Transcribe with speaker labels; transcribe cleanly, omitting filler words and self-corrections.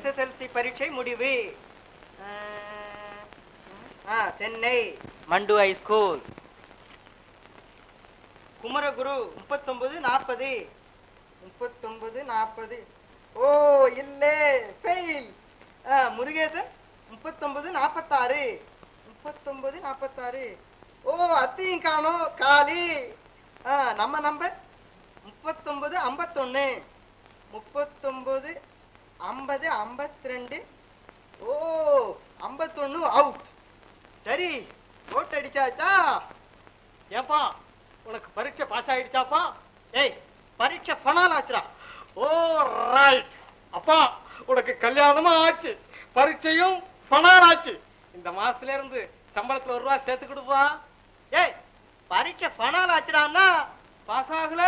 Speaker 1: SSLC பரீட்சை முடிவு. சென்னை மண்டு ஹை ஸ்கூல். குமரகுரு 3940. 3940. ஓ இல்லே, ஃபெயில். முருகேசன் 3946. 3946. ஓ அத்தையும் காணோம், காலி. நம்ம நம்பர் 3951. 39 50 52. ஓ 51 அவுட். சரி, ஓட்டு அடிச்சாச்சா?
Speaker 2: ஏப்பா உனக்கு பரீட்சை பாஸ் ஆயிடுச்சாப்பா?
Speaker 1: ஏய், பரீட்சை ஃபனால் ஆச்சுடா.
Speaker 2: ஓ ரைட். அப்பா உனக்கு கல்யாணமும் ஆச்சு, பரீட்சையும் ஃபனால் ஆச்சு. இந்த மாசத்துல இருந்து சம்பளத்துல ₹1 சேர்த்து கொடுப்பா.
Speaker 1: ஏய், பரீட்சை ஃபனால் ஆச்சுடான்னா
Speaker 2: பாஸ் ஆகல